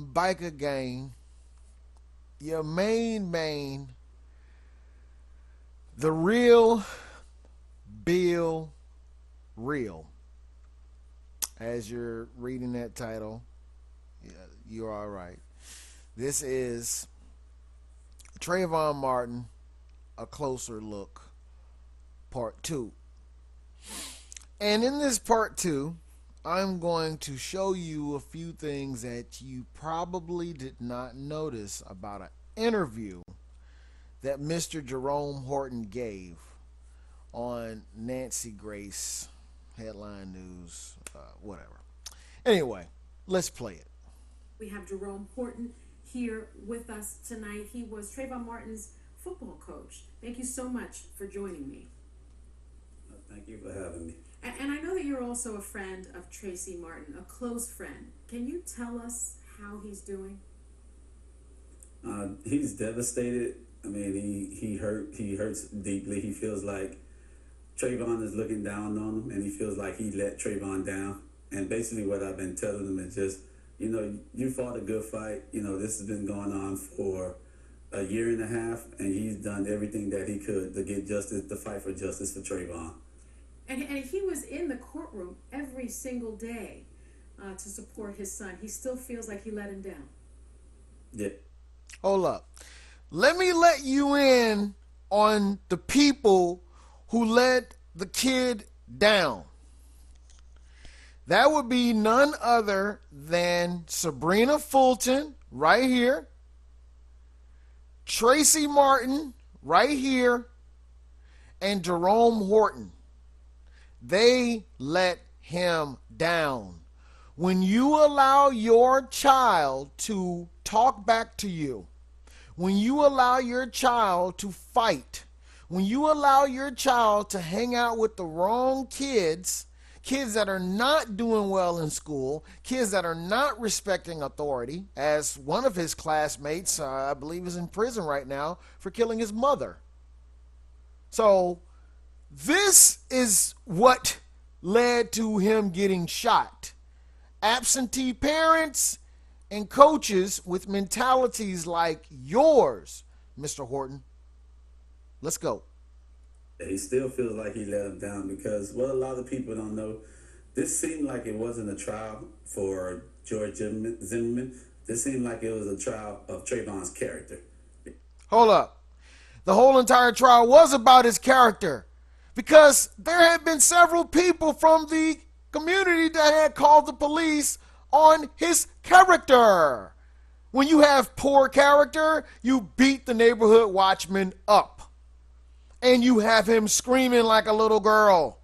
biker gang, your main, the real Bill Real. As you're reading that title, yeah, you're all right. This is Trayvon Martin, A Closer Look, Part 2. And in this Part 2, I'm going to show you a few things that you probably did not notice about an interview that Mr. Jerome Horton gave on Nancy Grace, Headline News, whatever. Anyway, let's play it. We have Jerome Horton here with us tonight. He was Trayvon Martin's football coach. Thank you so much for joining me. Thank you for having me. And I know that you're also a friend of Tracy Martin, a close friend. Can you tell us how he's doing? He's devastated. I mean, he hurts deeply. He feels like Trayvon is looking down on him, and he feels like he let Trayvon down. And basically what I've been telling him is just, you fought a good fight. This has been going on for a year and a half, and he's done everything that he could to get justice, to fight for justice for Trayvon. And he was in the courtroom every single day to support his son. He still feels like he let him down. Yeah. Hold up. Let me let you in on the people who let the kid down. That would be none other than Sabrina Fulton right here, Tracy Martin right here, and Jerome Horton. They let him down. When you allow your child to talk back to you, when you allow your child to fight, when you allow your child to hang out with the wrong kids that are not doing well in school, kids that are not respecting authority, as one of his classmates, I believe, is in prison right now for killing his mother. So this is what led to him getting shot. Absentee parents and coaches with mentalities like yours, Mr. Horton. Let's go. He still feels like he let him down because what a lot of people don't know, this seemed like it wasn't a trial for George Zimmerman. This seemed like it was a trial of Trayvon's character. Hold up. The whole entire trial was about his character because there had been several people from the community that had called the police on his character. When you have poor character, you beat the neighborhood watchman up. And you have him screaming like a little girl.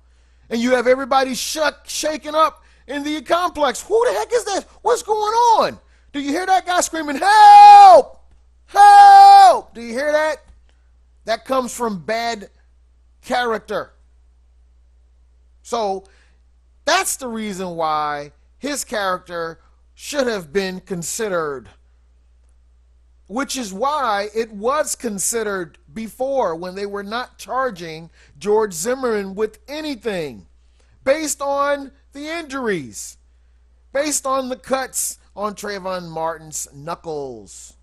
And you have everybody shaking up in the complex. Who the heck is that? What's going on? Do you hear that guy screaming, help? Help! Do you hear that? That comes from bad character. So that's the reason why his character should have been considered, which is why it was considered before when they were not charging George Zimmerman with anything based on the injuries, based on the cuts on Trayvon Martin's knuckles,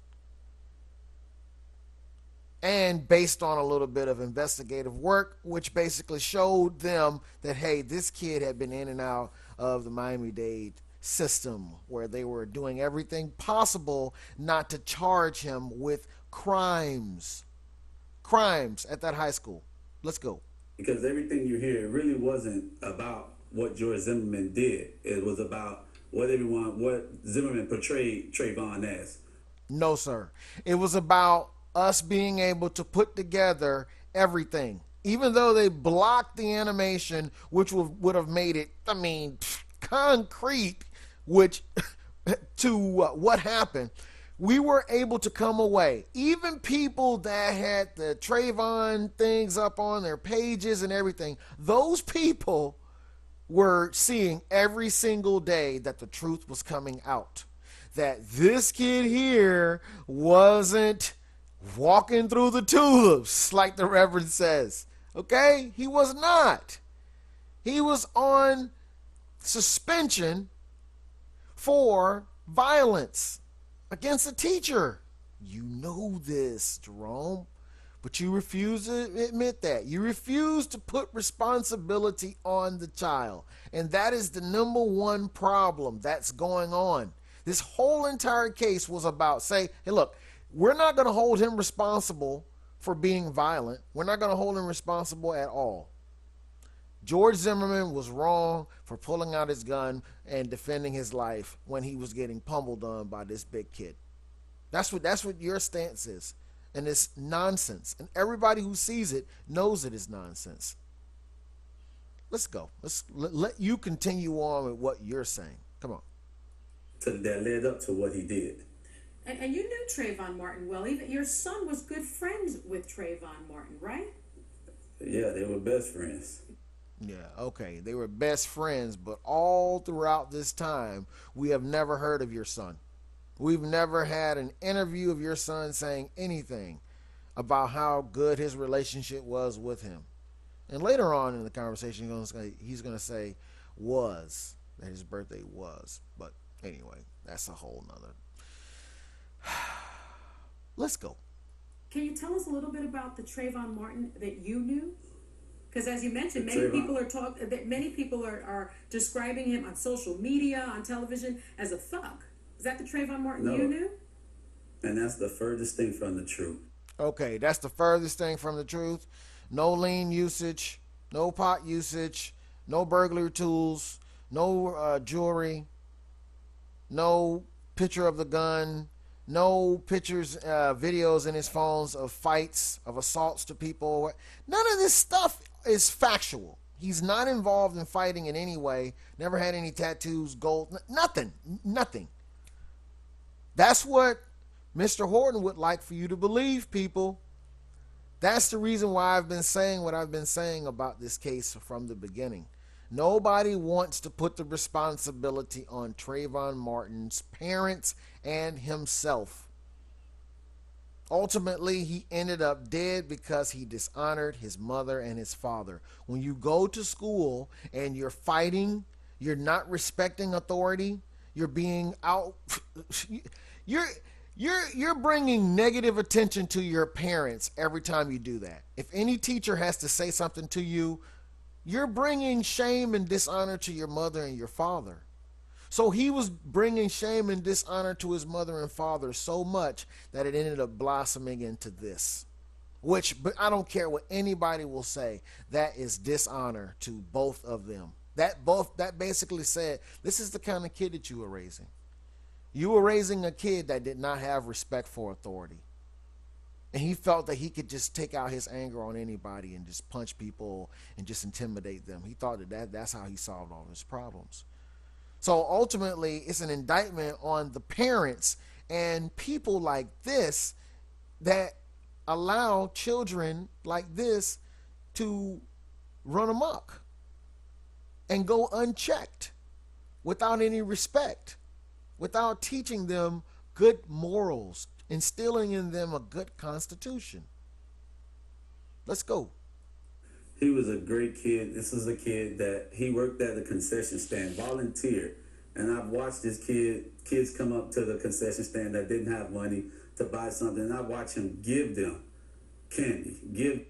and based on a little bit of investigative work, which basically showed them that, hey, this kid had been in and out of the Miami-Dade system where they were doing everything possible not to charge him with crimes at that high school. Let's go. Because everything you hear really wasn't about what George Zimmerman did. It was about what Zimmerman portrayed Trayvon as. No, sir. It was about us being able to put together everything. Even though they blocked the animation, which would have made it, concrete, which to what happened, we were able to come away. Even people that had the Trayvon things up on their pages and everything, those people were seeing every single day that the truth was coming out. That this kid here wasn't walking through the tulips, like the Reverend says. Okay? He was not. He was on suspension for violence. against a teacher. You know this, Jerome, but you refuse to admit that. You refuse to put responsibility on the child. And that is the number one problem that's going on. This whole entire case was about say, hey, look, we're not going to hold him responsible for being violent. We're not going to hold him responsible at all. George Zimmerman was wrong for pulling out his gun and defending his life when he was getting pummeled on by this big kid. That's what your stance is. And it's nonsense. And everybody who sees it knows it is nonsense. Let's go. Let you continue on with what you're saying. Come on. That led up to what he did. And you knew Trayvon Martin well. Even your son was good friends with Trayvon Martin, right? Yeah, they were best friends. Yeah, okay. They were best friends, but all throughout this time, we have never heard of your son. We've never had an interview of your son saying anything about how good his relationship was with him. And later on in the conversation, he's going to say was, that his birthday was. But anyway, that's a whole nother. Let's go. Can you tell us a little bit about the Trayvon Martin that you knew? Because as you mentioned, many people are describing him on social media, on television, as a thug. Is that the Trayvon Martin you knew? And that's the furthest thing from the truth. Okay, that's the furthest thing from the truth. No lean usage, no pot usage, no burglary tools, no jewelry, no picture of the gun, no pictures, videos in his phones of fights, of assaults to people. None of this stuff is factual. He's not involved in fighting in any way, never had any tattoos, gold, nothing. That's what Mr. Horton would like for you to believe, people. That's the reason why I've been saying what I've been saying about this case from the beginning. Nobody wants to put the responsibility on Trayvon Martin's parents and himself. Ultimately, he ended up dead because he dishonored his mother and his father. When you go to school and you're fighting, you're not respecting authority, you're being out, you're bringing negative attention to your parents every time you do that. If any teacher has to say something to you, you're bringing shame and dishonor to your mother and your father. So he was bringing shame and dishonor to his mother and father so much that it ended up blossoming into this. But I don't care what anybody will say, that is dishonor to both of them. That basically said, this is the kind of kid that you were raising. You were raising a kid that did not have respect for authority. And he felt that he could just take out his anger on anybody and just punch people and just intimidate them. He thought that's how he solved all his problems. So ultimately, it's an indictment on the parents and people like this that allow children like this to run amok and go unchecked without any respect, without teaching them good morals, instilling in them a good constitution. Let's go. He was a great kid. This is a kid that he worked at the concession stand, volunteered. And I've watched this kids come up to the concession stand that didn't have money to buy something. And I watch him give them candy.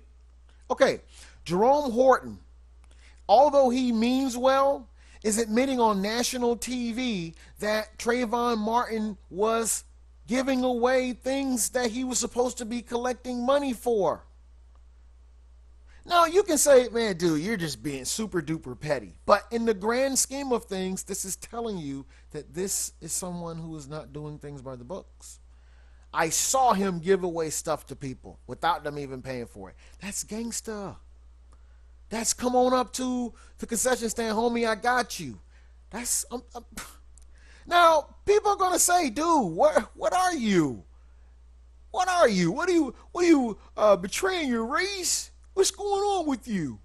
Okay, Jerome Horton, although he means well, is admitting on national TV that Trayvon Martin was giving away things that he was supposed to be collecting money for. Now, you can say, man, dude, you're just being super duper petty. But in the grand scheme of things, this is telling you that this is someone who is not doing things by the books. I saw him give away stuff to people without them even paying for it. That's gangsta. That's come on up to the concession stand, homie, I got you. That's now people are gonna say, dude, what are you? What are you? What are you betraying your race? What's going on with you?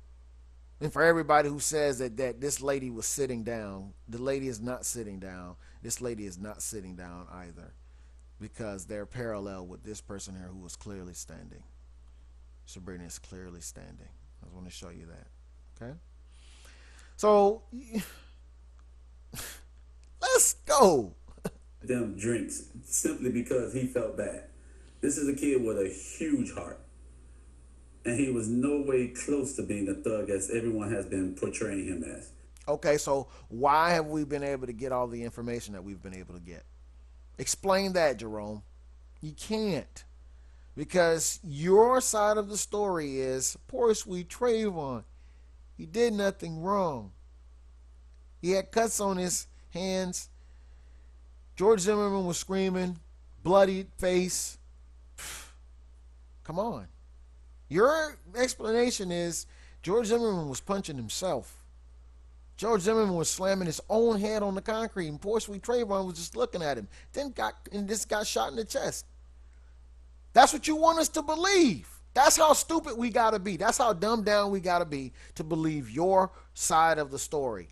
And for everybody who says that this lady was sitting down, the lady is not sitting down. This lady is not sitting down either, because they're parallel with this person here who was clearly standing. Sabrina is clearly standing. I just want to show you that. Okay? So, let's go. them drinks simply because he felt bad. This is a kid with a huge heart, and he was no way close to being the thug as everyone has been portraying him as. Okay, so why have we been able to get all the information that we've been able to get? Explain that, Jerome. You can't. Because your side of the story is, poor sweet Trayvon, he did nothing wrong. He had cuts on his hands. George Zimmerman was screaming, bloodied face. Come on. Your explanation is George Zimmerman was punching himself. George Zimmerman was slamming his own head on the concrete, and poor sweet Trayvon was just looking at him. Then got shot in the chest. That's what you want us to believe. That's how stupid we got to be. That's how dumbed down we got to be to believe your side of the story.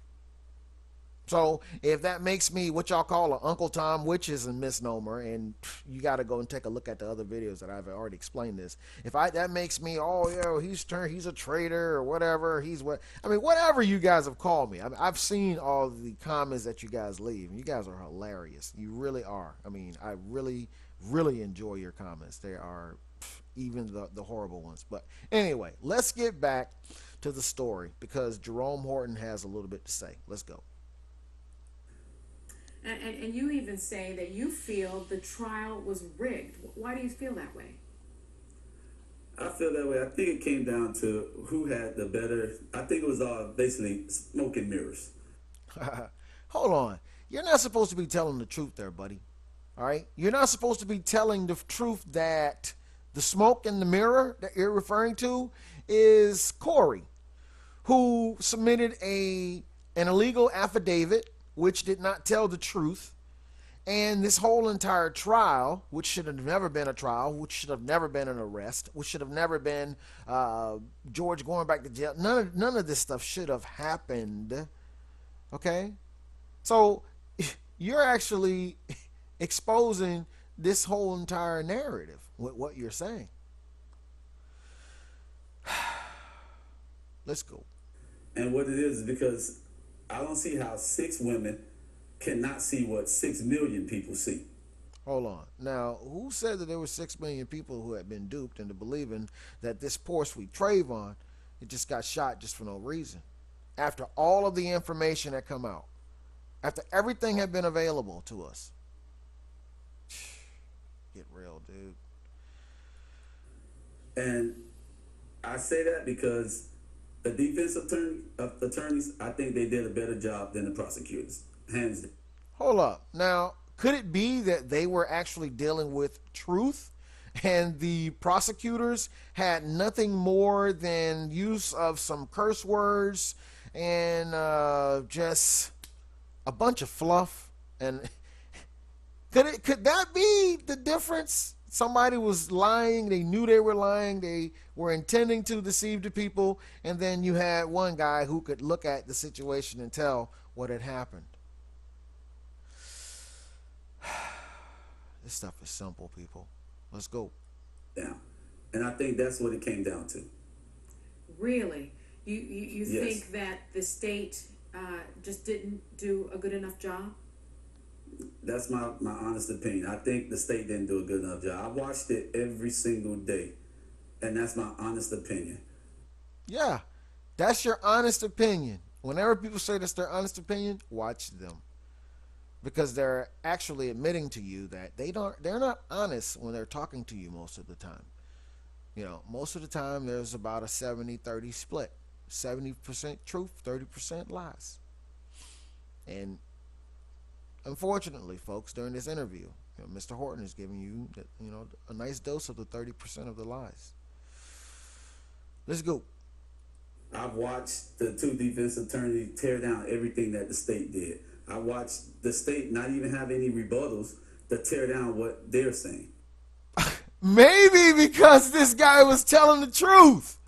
So if that makes me what y'all call an Uncle Tom, which is a misnomer, and you got to go and take a look at the other videos that I've already explained this. That makes me, oh yeah, he's a traitor or whatever. Whatever you guys have called me. I've seen all the comments that you guys leave. You guys are hilarious. You really are. I really, really enjoy your comments. They are even the horrible ones. But anyway, let's get back to the story because Jerome Horton has a little bit to say. Let's go. And you even say that you feel the trial was rigged. Why do you feel that way? I feel that way. I think it came down to who had the better. I think it was all basically smoke and mirrors. Hold on. You're not supposed to be telling the truth there, buddy. All right? You're not supposed to be telling the truth that the smoke in the mirror that you're referring to is Corey, who submitted an illegal affidavit which did not tell the truth. And this whole entire trial, which should have never been a trial, which should have never been an arrest, which should have never been George going back to jail, none of this stuff should have happened. Okay? So you're actually exposing this whole entire narrative with what you're saying. Let's go. And what it is because I don't see how 6 women cannot see what 6 million people see. Hold on. Now, who said that there were 6 million people who had been duped into believing that this poor sweet Trayvon just got shot just for no reason? After all of the information had come out, after everything had been available to us. Get real, dude. And I say that because the defense attorneys, I think they did a better job than the prosecutors. Hands down. Hold up. Now, could it be that they were actually dealing with truth and the prosecutors had nothing more than use of some curse words and just a bunch of fluff? And could that be the difference? Somebody was lying. They knew they were lying. They were intending to deceive the people. And then you had one guy who could look at the situation and tell what had happened. This stuff is simple, people. Let's go. Yeah. And I think that's what it came down to. Really? You Yes. think that the state just didn't do a good enough job? That's my honest opinion. I think the state didn't do a good enough job. I watched it every single day, and that's my honest opinion. Yeah, that's your honest opinion. Whenever people say that's their honest opinion, watch them. Because they're actually admitting to you that they're not honest when they're talking to you most of the time. Most of the time there's about a 70-30 split. 70% truth, 30% lies. And unfortunately, folks, during this interview, Mr. Horton is giving you, a nice dose of the 30% of the lies. Let's go. I've watched the 2 defense attorneys tear down everything that the state did. I watched the state not even have any rebuttals to tear down what they're saying. Maybe because this guy was telling the truth.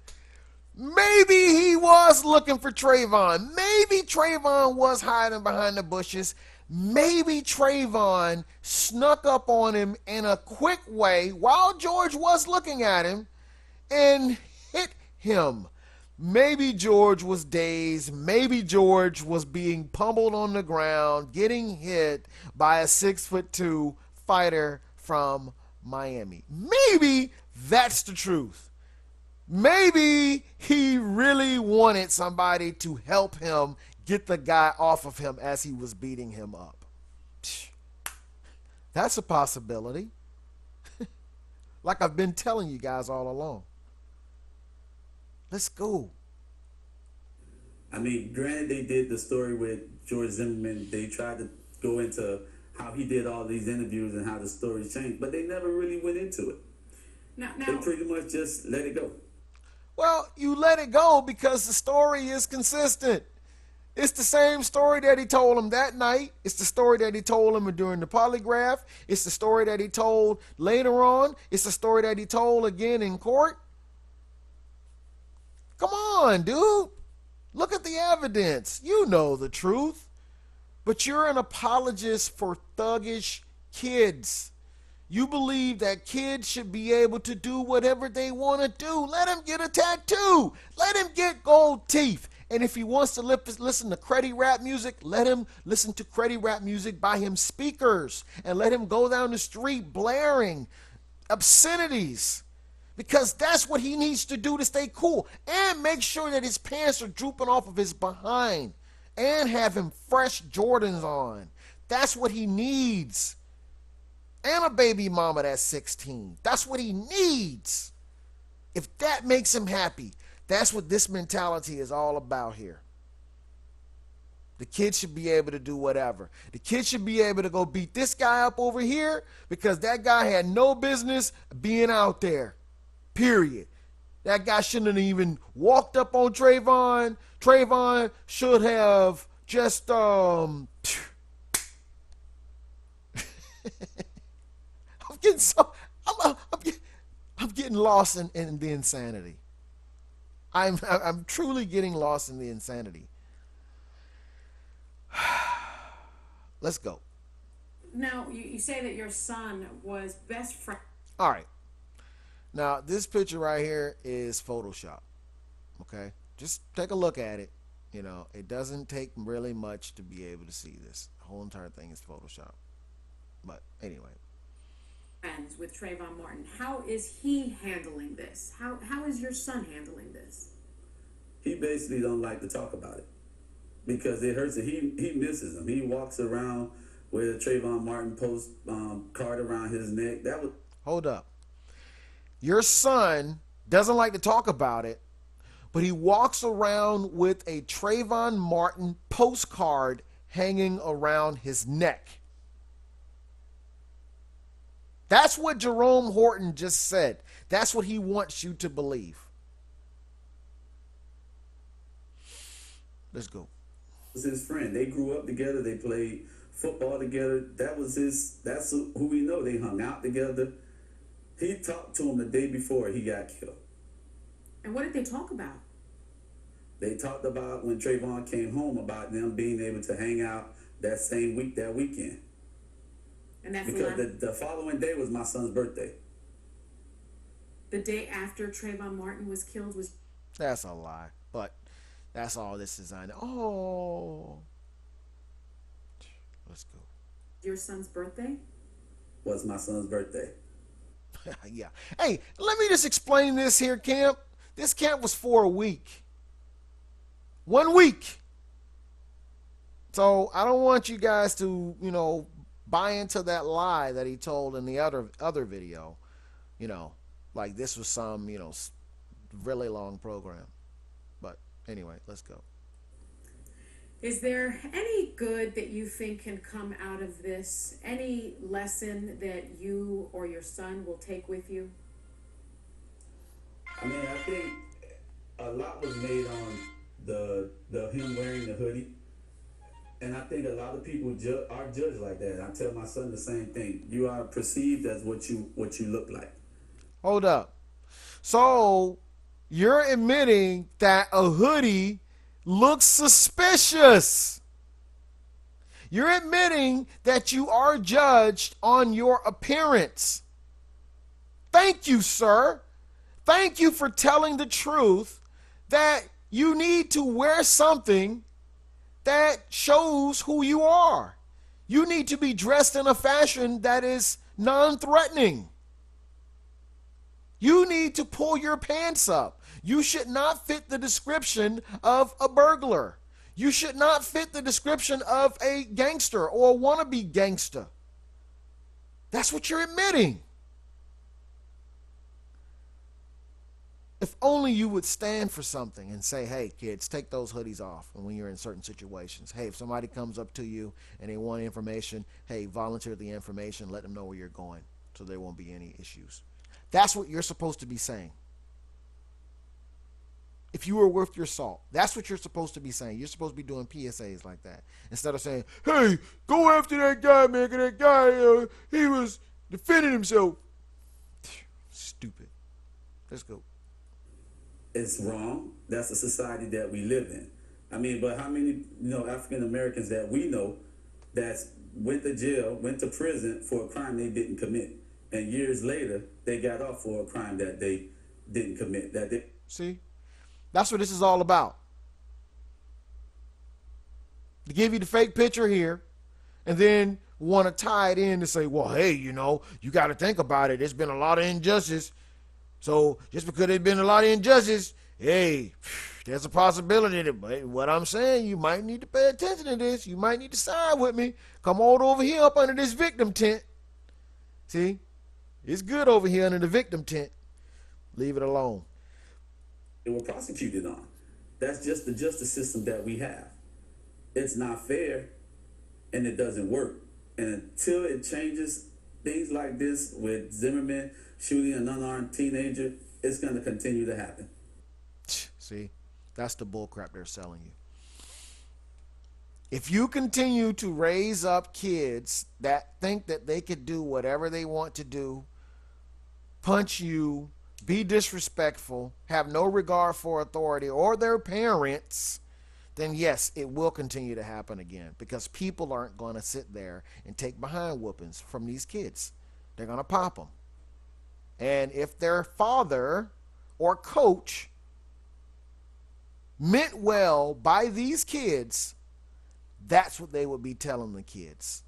Maybe he was looking for Trayvon. Maybe Trayvon was hiding behind the bushes. Maybe Trayvon snuck up on him in a quick way while George was looking at him and hit him. Maybe George was dazed. Maybe George was being pummeled on the ground, getting hit by a 6'2" fighter from Miami. Maybe that's the truth. Maybe he really wanted somebody to help him get the guy off of him as he was beating him up. That's a possibility. Like I've been telling you guys all along. Let's go. I mean, granted, they did the story with George Zimmerman. They tried to go into how he did all these interviews and how the story changed, but they never really went into it. They pretty much just let it go. Well, you let it go because the story is consistent. It's the same story that he told him that night. It's the story that he told him during the polygraph. It's the story that he told later on. It's the story that he told again in court. Come on, dude. Look at the evidence. You know the truth. But you're an apologist for thuggish kids. You believe that kids should be able to do whatever they want to do. Let him get a tattoo. Let him get gold teeth. And if he wants to listen to cruddy rap music, let him listen to cruddy rap music by him speakers. And let him go down the street blaring obscenities. Because that's what he needs to do to stay cool. And make sure that his pants are drooping off of his behind. And have him fresh Jordans on. That's what he needs. And a baby mama that's 16. That's what he needs. If that makes him happy, that's what this mentality is all about here. The kid should be able to do whatever. The kid should be able to go beat this guy up over here because that guy had no business being out there. Period. That guy shouldn't have even walked up on Trayvon. Trayvon should have just I'm getting so I'm getting lost in the insanity. I'm truly getting lost in the insanity. Let's go. Now, you say that your son was best friend. All right. Now, this picture right here is Photoshop. Okay? Just take a look at it. You know, it doesn't take really much to be able to see this. The whole entire thing is Photoshop. But anyway. Friends with Trayvon Martin. How is he handling this? How is your son handling this? He basically don't like to talk about it because it hurts him. He misses him. He walks around with a Trayvon Martin post card around his neck. That was. Hold up. Your son doesn't like to talk about it, but he walks around with a Trayvon Martin postcard hanging around his neck. That's what Jerome Horton just said. That's what he wants you to believe. Let's go. Was his friend. They grew up together. They played football together. That's who we know. They hung out together. He talked to him the day before he got killed. And what did they talk about? They talked about when Trayvon came home about them being able to hang out that same week, that weekend. And that's because the following day was my son's birthday. The day after Trayvon Martin was killed was. That's a lie, but that's all this is on. Oh, let's go. Your son's birthday? Was my son's birthday. Yeah. Hey, let me just explain this here, camp. This camp was for a week. 1 week. So I don't want you guys to, buy into that lie that he told in the other video. Like this was some, really long program. But anyway, let's go. Is there any good that you think can come out of this? Any lesson that you or your son will take with you? I mean, I think a lot was made on the him wearing the hoodie. And I think a lot of people are judged like that. I tell my son the same thing. You are perceived as what you look like. Hold up. So you're admitting that a hoodie looks suspicious. You're admitting that you are judged on your appearance. Thank you, sir. Thank you for telling the truth that you need to wear something that shows who you are. You need to be dressed in a fashion that is non-threatening. You need to pull your pants up. You should not fit the description of a burglar. You should not fit the description of a gangster or a wannabe gangster. That's what you're admitting. If only you would stand for something and say, hey, kids, take those hoodies off when you're in certain situations. Hey, if somebody comes up to you and they want information, hey, volunteer the information, let them know where you're going so there won't be any issues. That's what you're supposed to be saying. If you were worth your salt, that's what you're supposed to be saying. You're supposed to be doing PSAs like that. Instead of saying, hey, go after that guy, man, because that guy, he was defending himself. Stupid. Let's go. It's wrong. That's the society that we live in. I mean, but how many, African Americans that we know that went to jail, went to prison for a crime they didn't commit, and years later they got off for a crime that they didn't commit. See, that's what this is all about. To give you the fake picture here, and then want to tie it in to say, well, hey, you got to think about it. There's been a lot of injustice. So just because there's been a lot of injustice, hey, there's a possibility that, but what I'm saying, you might need to pay attention to this. You might need to side with me. Come on over here up under this victim tent. See, it's good over here under the victim tent. Leave it alone. They were prosecuted on. That's just the justice system that we have. It's not fair, and it doesn't work. And until it changes, things like this with Zimmerman shooting an unarmed teenager, it's going to continue to happen. See, that's the bullcrap they're selling you. If you continue to raise up kids that think that they could do whatever they want to do, punch you, be disrespectful, have no regard for authority or their parents, then yes, it will continue to happen again, because people aren't going to sit there and take behind whoopings from these kids. They're going to pop them. And if their father or coach meant well by these kids, that's what they would be telling the kids.